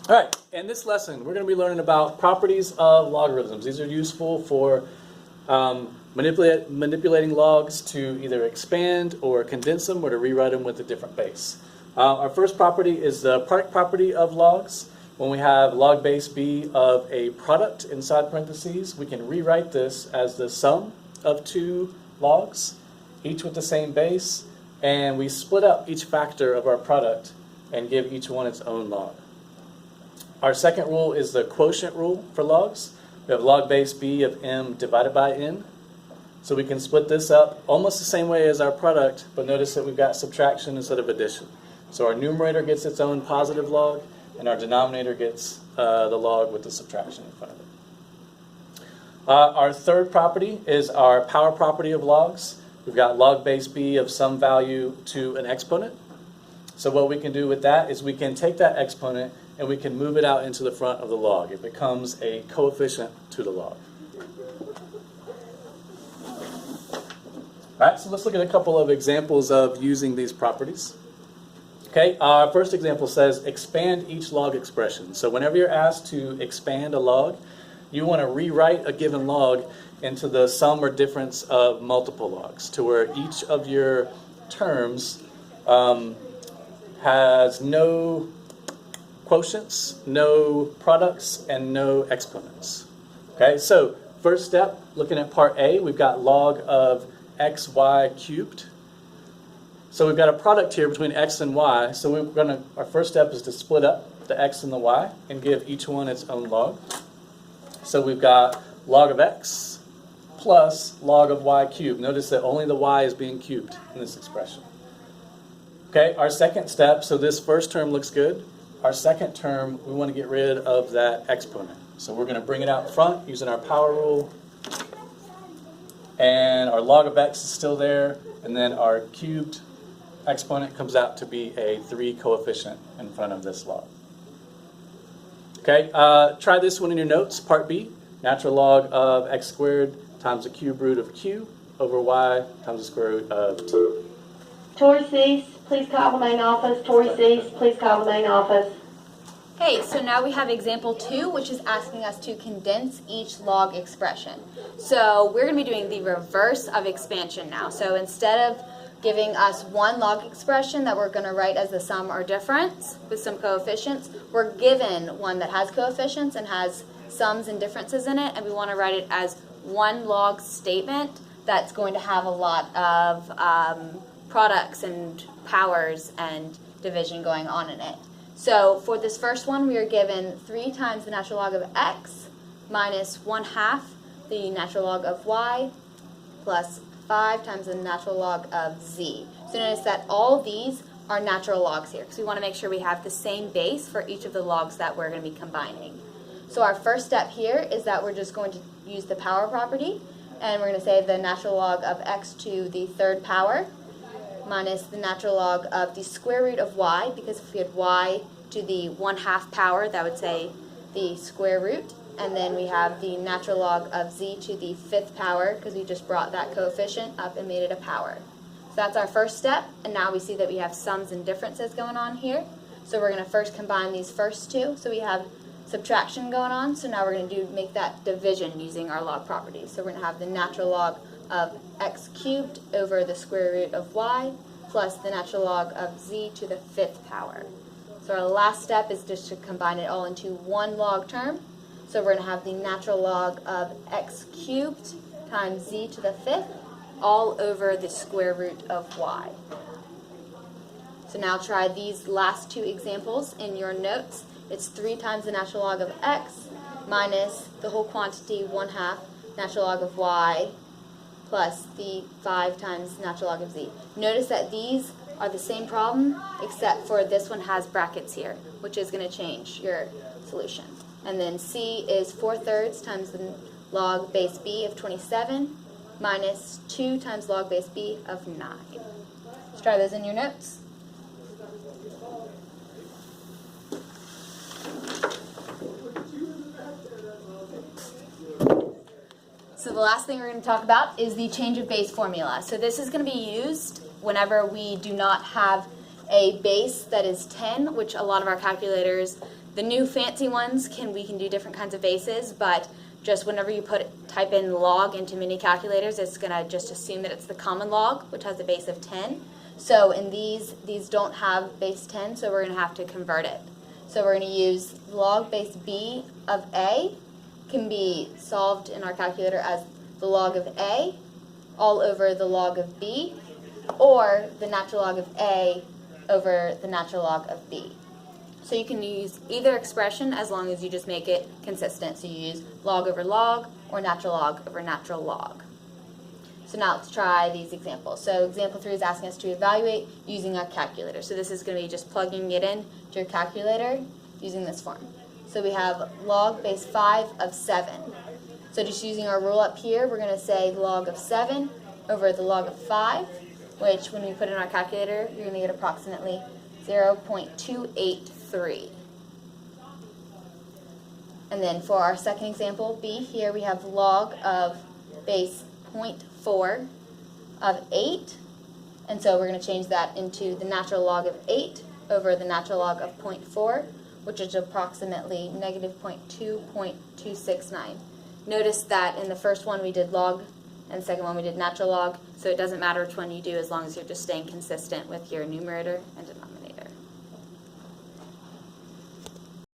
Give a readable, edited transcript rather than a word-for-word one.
All right, in this lesson, we're going to be learning about properties of logarithms. These are useful for manipulating logs to either expand or condense them or to rewrite them with a different base. Our first property is the product property of logs. When we have log base b of a product inside parentheses, we can rewrite this as the sum of two logs, each with the same base, and we split up each factor of our product and give each one its own log. Our second rule is the quotient rule for logs. We have log base b of m divided by n. So we can split this up almost the same way as our product, but notice that we've got subtraction instead of addition. So our numerator gets its own positive log, and our denominator gets the log with the subtraction in front of it. Our third property is our power property of logs. We've got log base b of some value to an exponent. So what we can do with that is we can take that exponent and we can move it out into the front of the log. It becomes a coefficient to the log. All right, so let's look at a couple of examples of using these properties. Okay, our first example says expand each log expression. So whenever you're asked to expand a log, you want to rewrite a given log into the sum or difference of multiple logs, to where each of your terms has no quotients, no products, and no exponents. Okay, so first step, looking at part A, we've got log of xy cubed. So we've got a product here between x and y. So our first step is to split up the x and the y and give each one its own log. So we've got log of x plus log of y cubed. Notice that only the y is being cubed in this expression. Okay, our second step, so this first term looks good. Our second term, we want to get rid of that exponent. So we're going to bring it out front using our power rule. And our log of x is still there. And then our cubed exponent comes out to be a 3 coefficient in front of this log. Okay, try this one in your notes, part B. Natural log of x squared times the cube root of q over y times the square root of t. Tori Cease, please call the main office. Tori Cease, please call the main office. Okay, so now we have example 2, which is asking us to condense each log expression. So we're going to be doing the reverse of expansion now. So instead of giving us one log expression that we're going to write as the sum or difference with some coefficients, we're given one that has coefficients and has sums and differences in it, and we want to write it as one log statement that's going to have a lot of products and powers and division going on in it. So for this first one, we are given 3 times the natural log of x minus 1/2 the natural log of y plus 5 times the natural log of z. So notice that all these are natural logs here because we want to make sure we have the same base for each of the logs that we're going to be combining. So our first step here is that we're just going to use the power property, and we're going to say the natural log of x to the 3rd power minus the natural log of the square root of y, because if we had y to the 1/2 power, that would say the square root. And then we have the natural log of z to the 5th power, because we just brought that coefficient up and made it a power. So that's our first step, and now we see that we have sums and differences going on here. So we're going to first combine these first two. So we have subtraction going on, so now we're going to make that division using our log property. So we're going to have the natural log of x cubed over the square root of y plus the natural log of z to the 5th power. So our last step is just to combine it all into one log term. So we're going to have the natural log of x cubed times z to the 5th all over the square root of y. So now try these last two examples in your notes. It's 3 times the natural log of x minus the whole quantity 1/2 natural log of y plus the 5 times natural log of z. Notice that these are the same problem, except for this one has brackets here, which is going to change your solution. And then c is 4/3 times the log base b of 27 minus 2 times log base b of 9. Let's try those in your notes. So the last thing we're going to talk about is the change of base formula. So this is going to be used whenever we do not have a base that is 10, which a lot of our calculators The new fancy ones we can do different kinds of bases, but just whenever you type in log into mini calculators, it's going to just assume that it's the common log, which has a base of 10. So in these don't have base 10, so we're going to have to convert it. So we're going to use log base b of a, can be solved in our calculator as the log of a all over the log of b, or the natural log of a over the natural log of b. So you can use either expression as long as you just make it consistent. So you use log over log or natural log over natural log. So now let's try these examples. So example 3 is asking us to evaluate using a calculator. So this is going to be just plugging it in to your calculator using this form. So we have log base 5 of 7. So just using our rule up here, we're going to say log of 7 over the log of 5, which when we put in our calculator, you're going to get approximately 0.283. And then for our second example, B, here we have log of base 0.4 of 8. And so we're going to change that into the natural log of 8 over the natural log of 0.4, which is approximately negative 0.269. Notice that in the first one we did log, and the second one we did natural log, so it doesn't matter which one you do as long as you're just staying consistent with your numerator and denominator.